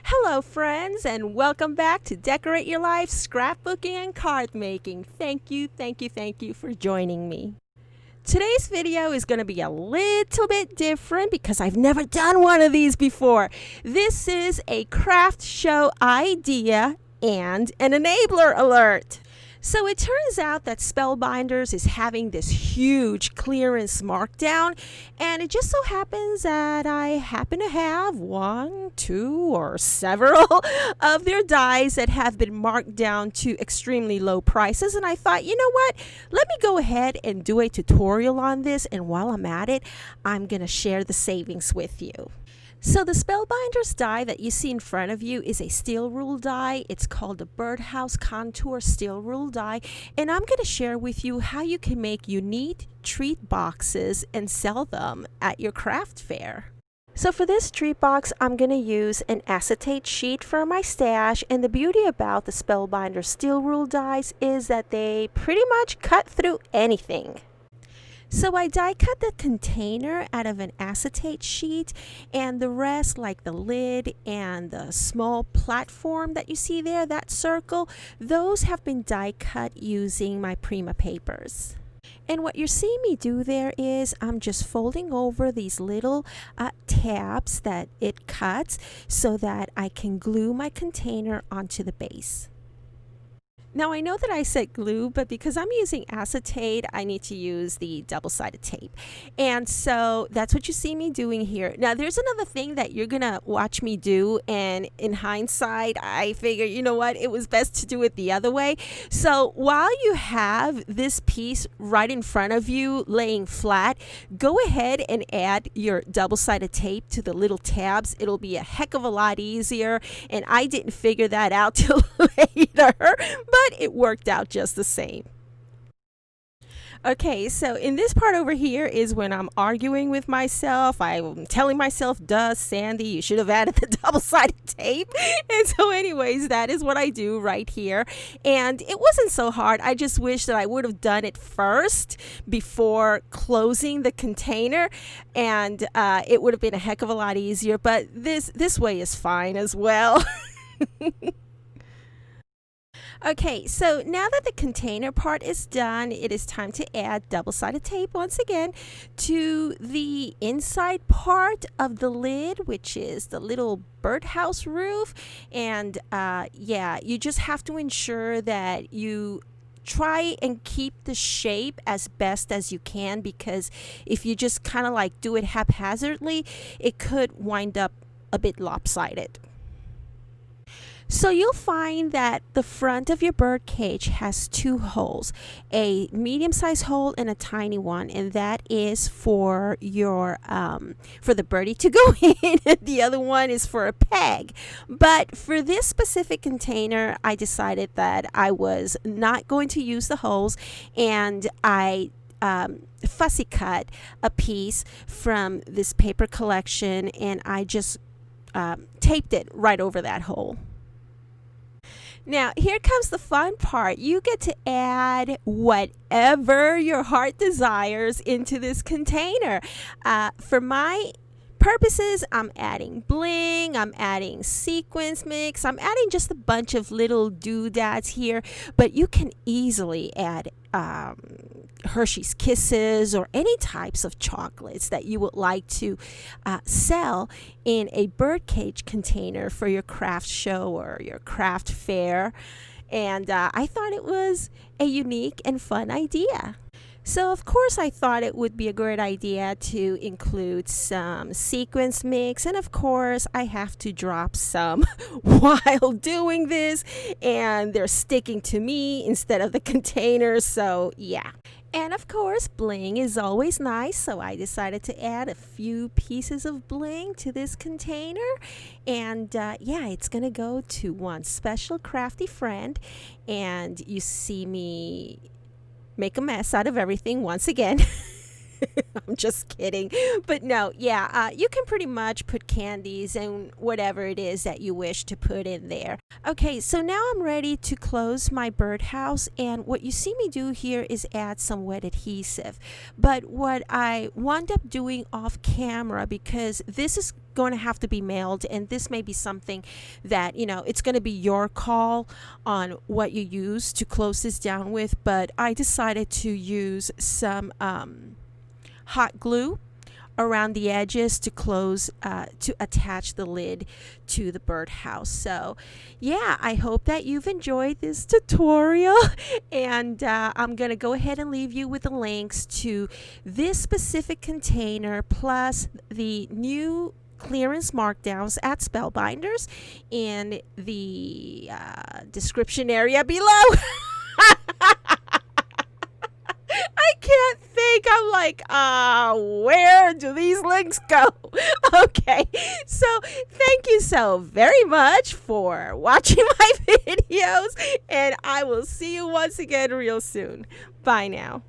Hello friends, and welcome back to Decorate Your Life Scrapbooking and Card Making. Thank you for joining me. Today's video is going to be a little bit different because I've never done one of these before. This is a craft show idea and an enabler alert. So it turns out that Spellbinders is having this huge clearance markdown, and it just so happens that I happen to have one, two, or several of their dies that have been marked down to extremely low prices, and I thought, you know what, let me go ahead and do a tutorial on this, and while I'm at it, I'm going to share the savings with you. So the Spellbinders die that you see in front of you is a steel rule die. It's called the Birdhouse Contour Steel Rule die, and I'm going to share with you how you can make unique treat boxes and sell them at your craft fair. So for this treat box, I'm going to use an acetate sheet for my stash, and the beauty about the Spellbinders Steel Rule dies is that they pretty much cut through anything. So I die cut the container out of an acetate sheet, and the rest, like the lid and the small platform that you see there, that circle, those have been die cut using my Prima papers. And what you're seeing me do there is I'm just folding over these little tabs that it cuts so that I can glue my container onto the base. Now I know that I said glue, but because I'm using acetate, I need to use the double-sided tape. And so that's what you see me doing here. Now there's another thing that you're gonna watch me do, and in hindsight, I figure, you know what, it was best to do it the other way. So while you have this piece right in front of you laying flat, go ahead and add your double-sided tape to the little tabs. It'll be a heck of a lot easier, and I didn't figure that out till later, but it worked out just the same. Okay, so in this part over here is when I'm arguing with myself. I'm telling myself, duh, Sandy, you should have added the double-sided tape. And so anyways, that is what I do right here. And it wasn't so hard. I just wish that I would have done it first before closing the container. And it would have been a heck of a lot easier. But this way is fine as well. Okay, so now that the container part is done, it is time to add double-sided tape once again to the inside part of the lid, which is the little birdhouse roof. And yeah, you just have to ensure that you try and keep the shape as best as you can, because if you just kind of like do it haphazardly, it could wind up a bit lopsided. So you'll find that the front of your bird cage has two holes, a medium-sized hole and a tiny one, and that is for your for the birdie to go in. The other one is for a peg. But for this specific container, I decided that I was not going to use the holes, and I fussy cut a piece from this paper collection, and I just taped it right over that hole. Now, here comes the fun part. You get to add whatever your heart desires into this container. For my purposes, I'm adding bling, I'm adding sequins mix, I'm adding just a bunch of little doodads here, but you can easily add Hershey's Kisses or any types of chocolates that you would like to sell in a birdcage container for your craft show or your craft fair. And I thought it was a unique and fun idea. So of course I thought it would be a great idea to include some sequins mix, and of course I have to drop some while doing this, and they're sticking to me instead of the container, so yeah. And of course, bling is always nice, so I decided to add a few pieces of bling to this container. And yeah, it's gonna go to one special crafty friend, and you see me make a mess out of everything once again. I'm just kidding. But no, yeah, you can pretty much put candies and whatever it is that you wish to put in there. Okay, so now I'm ready to close my birdhouse, and what you see me do here is add some wet adhesive. But what I wound up doing off camera, because this is going to have to be mailed, and this may be something that, it's going to be your call on what you use to close this down with, but I decided to use some hot glue around the edges to close, to attach the lid to the birdhouse. So yeah, I hope that you've enjoyed this tutorial, and I'm gonna go ahead and leave you with the links to this specific container plus the new clearance markdowns at Spellbinders in the description area below. I can't think. I'm like, where do these links go? Okay, so thank you so very much for watching my videos, and I will see you once again real soon. Bye now.